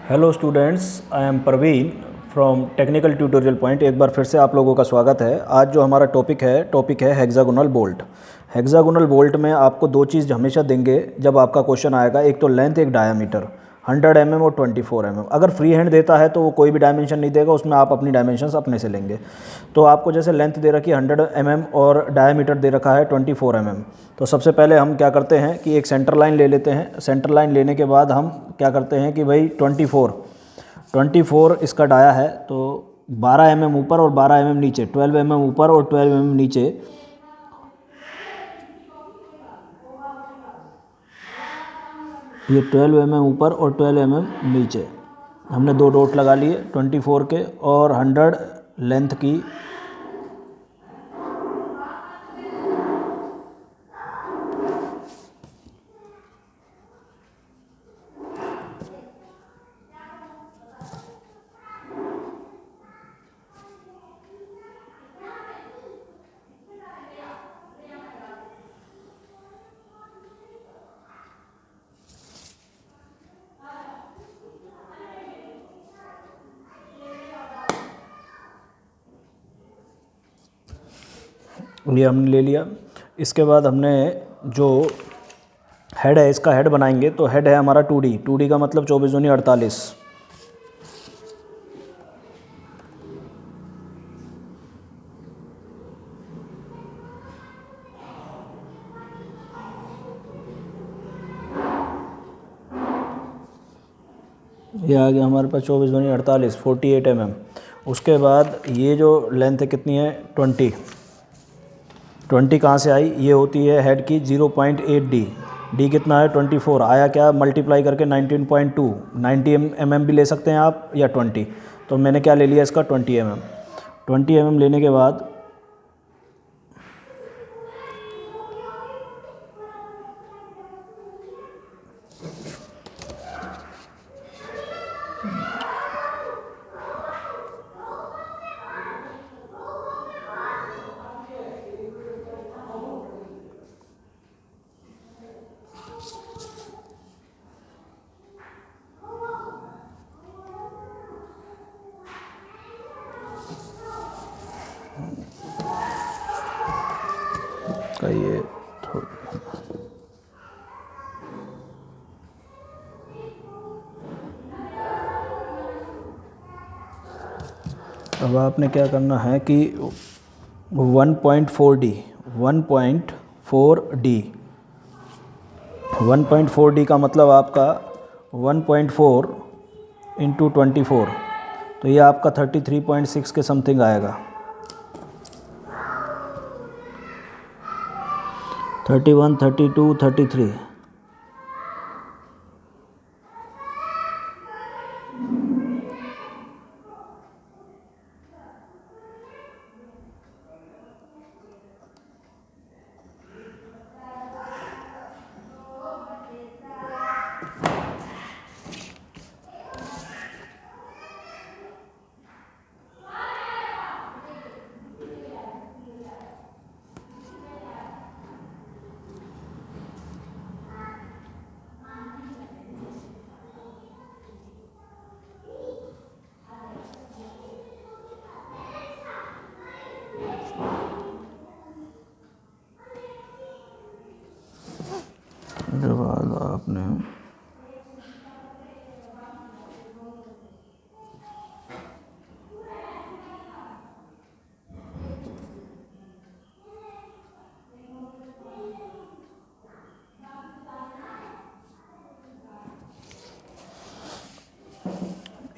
Hello students, I am Praveen from technical tutorial point. एक बार फिर से आप लोगों का स्वागत है। आज जो हमारा टॉपिक है हेक्सागोनल बोल्ट। हेक्सागोनल बोल्ट में आपको दो चीज़ हमेशा देंगे जब आपका क्वेश्चन आएगा, एक तो लेंथ, एक डायामीटर। 100 mm और 24 mm। अगर फ्री हैंड देता है तो वो कोई भी डायमेंशन नहीं देगा, उसमें आप अपनी डायमेंशंस अपने से लेंगे। तो आपको जैसे लेंथ दे रखी है 100 mm और डायमीटर दे रखा है 24 mm। तो सबसे पहले हम क्या करते हैं कि एक सेंटर लाइन ले लेते हैं। सेंटर लाइन लेने के बाद हम क्या करते हैं कि भाई 24 इसका डाया है, तो 12 mm ऊपर और 12 mm नीचे, 12 mm ऊपर और 12 mm नीचे। ये 12 mm ऊपर और 12 mm नीचे हमने दो डॉट लगा लिए 24 के और 100 लेंथ की। ये हमने ले लिया। इसके बाद हमने जो हेड है, इसका हेड बनाएंगे। तो हेड है हमारा 2D का मतलब 24 दूनी 48। ये आ गया हमारे पास 24 दूनी 48, 48 mm। उसके बाद ये जो लेंथ है कितनी है, 20 कहाँ से आई, ये होती है हेड की 0.8 डी कितना है 24, आया क्या मल्टीप्लाई करके 19.2। 90 mm भी ले सकते हैं आप या 20। तो मैंने क्या ले लिया इसका 20 mm। 20 mm लेने के बाद का ये अब आपने क्या करना है कि 1.4D 1.4D 1.4D का मतलब आपका 1.4 इंटू 24, तो ये आपका 33.6 के समथिंग आएगा। 31, 32, 33। उसके बाद आपने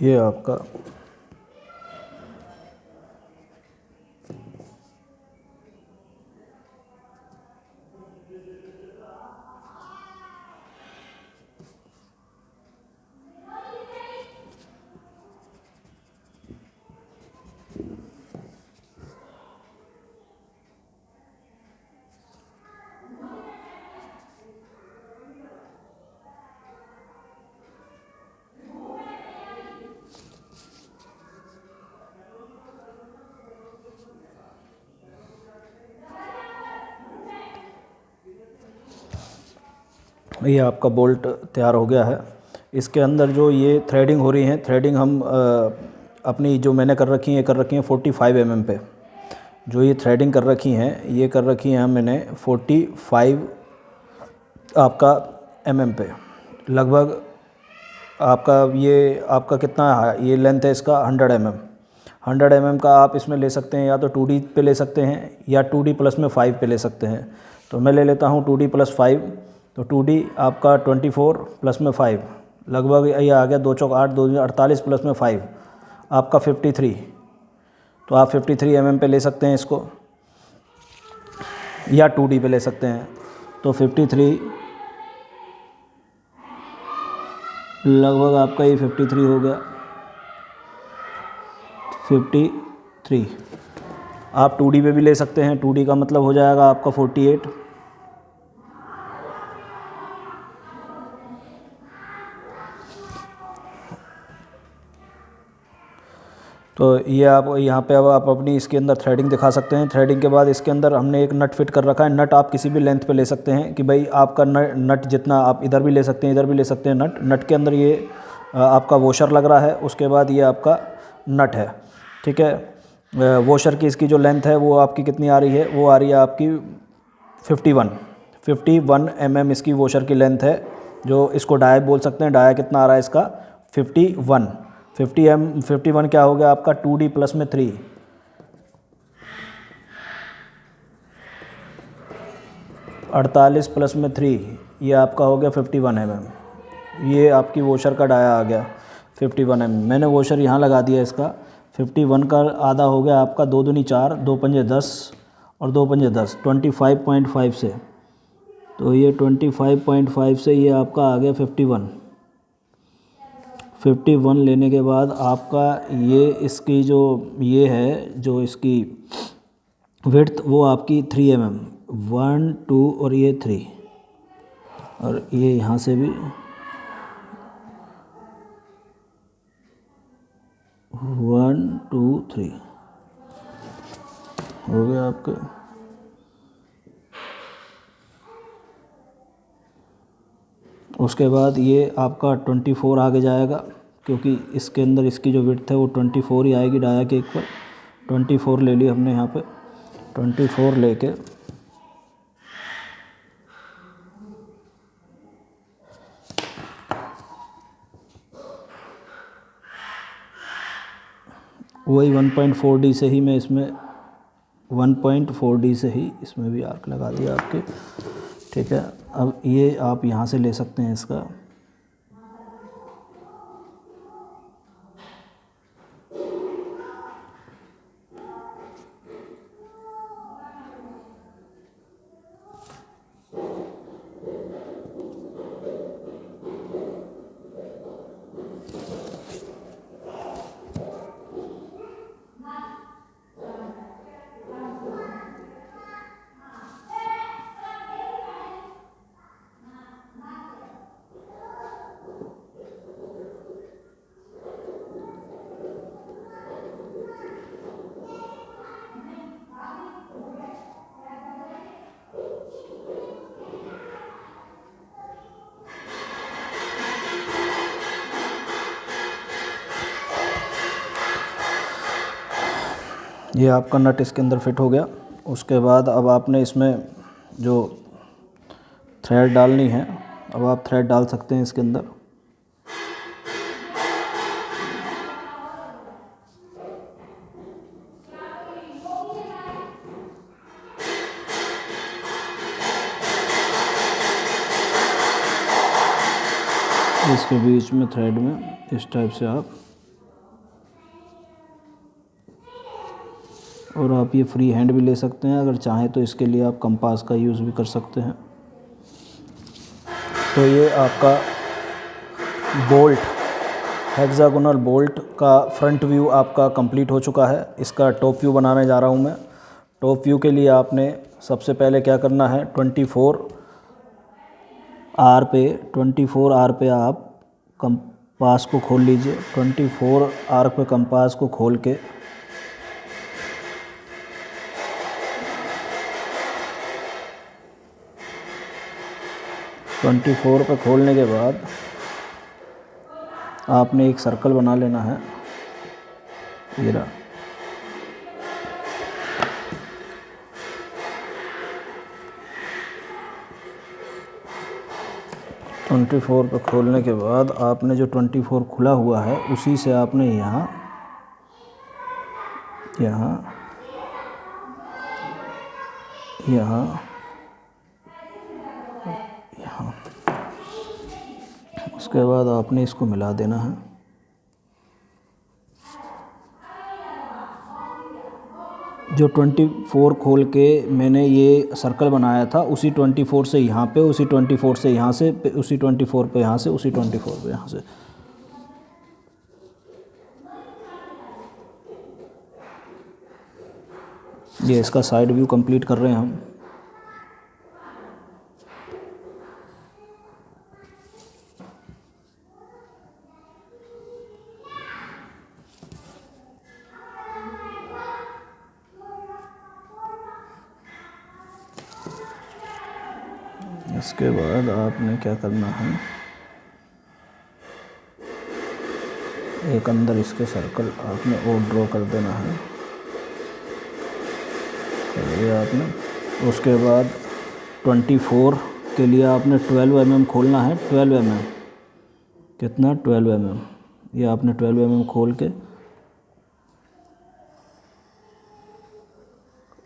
ये आपका ये आपका बोल्ट तैयार हो गया है। इसके अंदर जो ये थ्रेडिंग हो रही है, थ्रेडिंग हम अपनी जो मैंने कर रखी है, कर रखी है 45 mm पे। जो ये थ्रेडिंग कर रखी हैं, ये कर रखी हैं मैंने 45 आपका mm पे। लगभग आपका ये आपका कितना है, ये लेंथ है इसका 100 mm। 100 mm का आप इसमें ले सकते हैं, या तो 2D पे ले सकते हैं या 2D प्लस में 5 पे ले सकते हैं। तो मैं ले लेता हूँ 2D प्लस 5। तो 2D आपका 24 प्लस में 5, लगभग ये आ गया 2 चौक 8, 2 48 प्लस में 5 आपका 53। तो आप 53 mm पे ले सकते हैं इसको, या 2D पे ले सकते हैं। तो 53 लगभग आपका ये 53 हो गया, 53। आप 2D पे भी ले सकते हैं, 2D का मतलब हो जाएगा आपका 48। तो ये आप यहाँ पे अब आप अपनी इसके अंदर थ्रेडिंग दिखा सकते हैं। थ्रेडिंग के बाद इसके अंदर हमने एक नट फिट कर रखा है। नट आप किसी भी लेंथ पे ले सकते हैं कि भाई आपका नट जितना, आप इधर भी ले सकते हैं, इधर भी ले सकते हैं। नट के अंदर ये आपका वॉशर लग रहा है, उसके बाद ये आपका नट है, ठीक है। वॉशर की इसकी जो लेंथ है वो आपकी कितनी आ रही है, वो आ रही है आपकी 51 mm इसकी वॉशर की लेंथ है, जो इसको डाया बोल सकते हैं। डाया कितना आ रहा है इसका 51 क्या हो गया आपका 2D प्लस में 3, 48 प्लस में 3, ये आपका हो गया 51 mm। ये आपकी वॉशर का डाया आ गया 51 mm। मैंने वॉशर यहाँ लगा दिया इसका। 51 का आधा हो गया आपका 2 दूनी 4, 2 पंजे 10 और 2 पंजे 10, 25.5 से। तो ये 25.5 से ये आपका आ गया 51 लेने के बाद आपका ये इसकी जो ये है, जो इसकी विड्थ वो आपकी 3 mm, 1 2 और ये 3, और ये यहाँ से भी 1 2 3 हो गया आपके। उसके बाद ये आपका 24 आगे जाएगा, क्योंकि इसके अंदर इसकी जो विड्थ है वो 24 ही आएगी डाया के इक्वल। 24 ले ली हमने यहाँ पे। 24 लेके वही 1.4D से ही मैं इसमें 1.4D से ही इसमें भी आर्क लगा दिया आपके, ठीक है। अब ये आप यहाँ से ले सकते हैं इसका। ये आपका नट इसके अंदर फिट हो गया। उसके बाद अब आपने इसमें जो थ्रेड डालनी है, अब आप थ्रेड डाल सकते हैं इसके अंदर। इसके बीच में थ्रेड में इस टाइप से आप, और आप ये फ्री हैंड भी ले सकते हैं, अगर चाहें तो इसके लिए आप कंपास का यूज़ भी कर सकते हैं। तो ये आपका बोल्ट, हेक्सागोनल बोल्ट का फ्रंट व्यू आपका कंप्लीट हो चुका है। इसका टॉप व्यू बनाने जा रहा हूँ मैं। टॉप व्यू के लिए आपने सबसे पहले क्या करना है, 24 आर पे आप कंपास को खोल लीजिए। 24 आर पे कंपास को खोल के पे खोलने के बाद आपने एक सर्कल बना लेना है, ये रहा। ट्वेंटी फोर पे खोलने के बाद आपने जो 24 खुला हुआ है उसी से आपने यहाँ यहाँ यहाँ यहाँ उसके बाद आपने इसको मिला देना है। जो 24 खोल के मैंने ये सर्कल बनाया था उसी 24 से यहाँ पे, उसी 24 से यहाँ से, उसी 24 पे यहाँ से, उसी 24 पे यहाँ से। ये इसका साइड व्यू कंप्लीट कर रहे हैं हम। इसके बाद आपने क्या करना है, एक अंदर इसके सर्कल आपने और ड्रॉ कर देना है, ये आपने। उसके बाद 24 के लिए आपने 12 mm खोलना है। 12 mm कितना, 12 mm। ये आपने 12 mm खोल के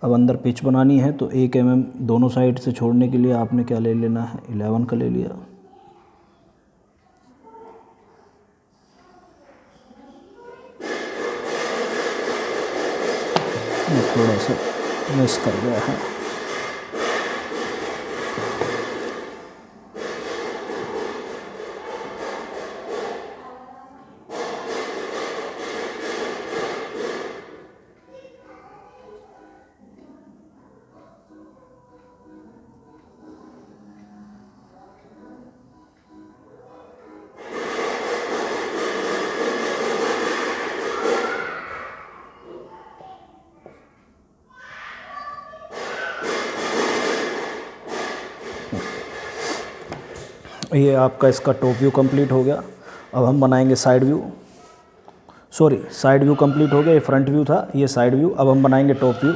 अब अंदर पिच बनानी है, तो 1 mm दोनों साइड से छोड़ने के लिए आपने क्या ले लेना है, 11 का ले लिया। ये थोड़ा सा मिस कर गया है। ये आपका इसका टॉप व्यू कंप्लीट हो गया। अब हम बनाएंगे side view. Sorry, side view complete हो गया, ये फ्रंट व्यू था, ये साइड व्यू। अब हम बनाएंगे टॉप व्यू।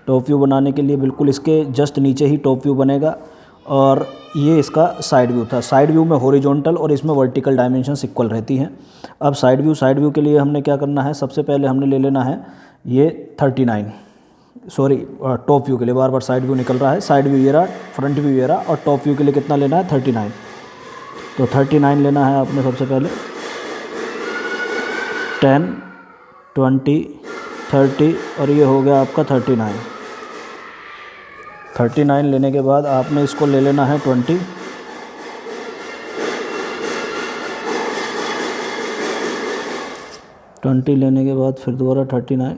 टॉप व्यू बनाने के लिए बिल्कुल इसके जस्ट नीचे ही टॉप व्यू बनेगा, और ये इसका साइड व्यू था। साइड व्यू में हॉरिजॉन्टल और इसमें वर्टिकल डायमेंशंस इक्वल रहती हैं। अब साइड व्यू के लिए हमने क्या करना है, सबसे पहले हमने ले लेना है ये 39, सॉरी टॉप व्यू के लिए बार बार साइड व्यू निकल रहा है। साइड व्यू ये रहा, फ्रंट व्यू ये रहा, और टॉप व्यू के लिए कितना लेना है, 39। तो 39 लेना है आपने सबसे पहले। 10, 20, 30 और ये हो गया आपका 39। 39 लेने के बाद आपने इसको ले लेना है 20। लेने के बाद फिर दोबारा 39।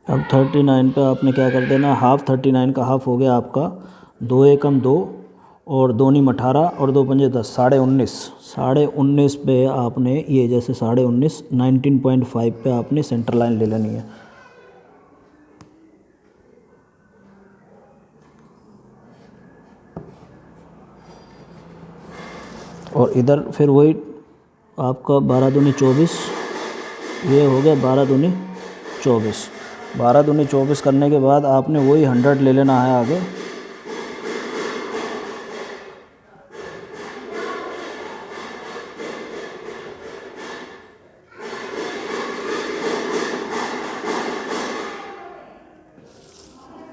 अब 39 पे आपने क्या कर देना, हाफ। 39 का हाफ हो गया आपका 2 एकम 2 और 2 नीम 18 और 2 पंजे 10, 19.5। 19.5 पे आपने ये जैसे 19.5, 19.5 पे आपने सेंटर लाइन ले लेनी है। और इधर फिर वही आपका 12 दूनी 24, ये हो गया 12 दूनी 24। 12 दूनी 24 करने के बाद आपने वही 100 ले लेना है आगे।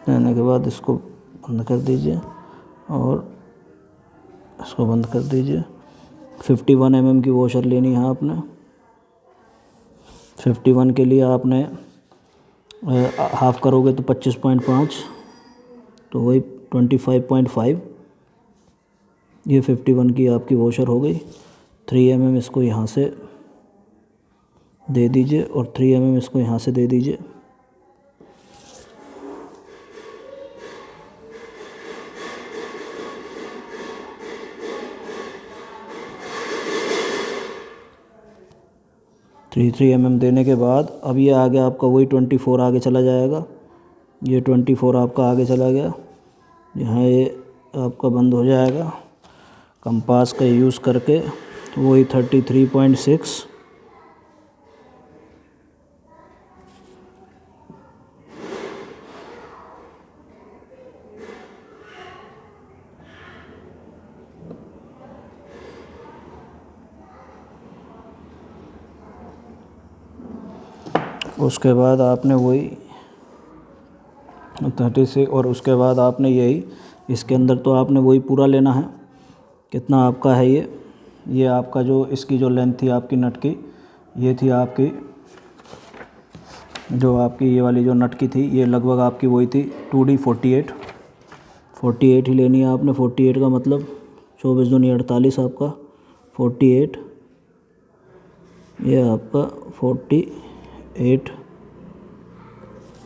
लेने के बाद इसको बंद कर दीजिए और इसको बंद कर दीजिए। 51 mm की वॉशर लेनी है आपने। 51 के लिए आपने हाफ करोगे तो 25.5, तो वही 25.5। ये 51 की आपकी वॉशर हो गई। 3 mm इसको यहाँ से दे दीजिए और 3 mm इसको यहाँ से दे दीजिए। 3 mm देने के बाद अब ये आगे आपका वही 24 आगे चला जाएगा। ये 24 आपका आगे चला गया, यहाँ ये आपका बंद हो जाएगा। कंपास का यूज़ करके वही 33.6 उसके बाद आपने वही 36 और उसके बाद आपने यही इसके अंदर तो आपने वही पूरा लेना है। कितना आपका है ये आपका जो इसकी जो लेंथ थी आपकी नट की, ये थी आपकी जो आपकी ये वाली जो नट की थी, ये लगभग आपकी वही थी 2D 48 ही लेनी है आपने। 48 का मतलब 24 दूनी 48 आपका 48, ये आपका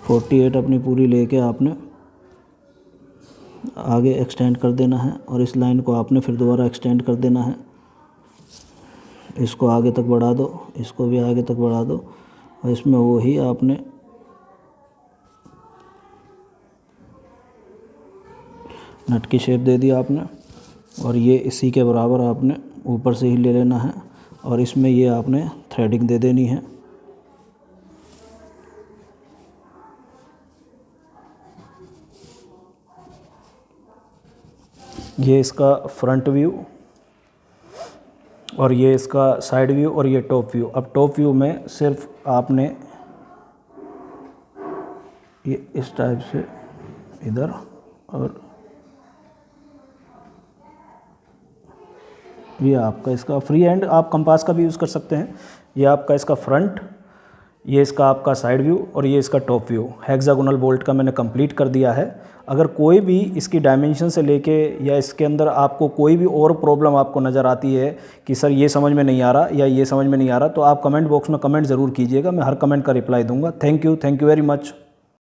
48 अपनी पूरी लेके आपने आगे एक्सटेंड कर देना है और इस लाइन को आपने फिर दोबारा एक्सटेंड कर देना है। इसको आगे तक बढ़ा दो, इसको भी आगे तक बढ़ा दो और इसमें वही आपने नट की शेप दे दी आपने और ये इसी के बराबर आपने ऊपर से ही ले लेना है और इसमें ये आपने थ्रेडिंग दे देनी है। ये इसका फ्रंट व्यू और ये इसका साइड व्यू और ये टॉप व्यू। अब टॉप व्यू में सिर्फ आपने ये इस टाइप से इधर और ये आपका इसका फ्री हैंड आप कंपास का भी यूज़ कर सकते हैं। ये आपका इसका फ्रंट, ये इसका आपका साइड व्यू और ये इसका टॉप व्यू हेक्सागोनल बोल्ट का मैंने कंप्लीट कर दिया है। अगर कोई भी इसकी डायमेंशन से लेके या इसके अंदर आपको कोई भी और प्रॉब्लम आपको नज़र आती है कि सर ये समझ में नहीं आ रहा या ये समझ में नहीं आ रहा, तो आप कमेंट बॉक्स में कमेंट ज़रूर कीजिएगा, मैं हर कमेंट का रिप्लाई दूंगा। Thank you very much.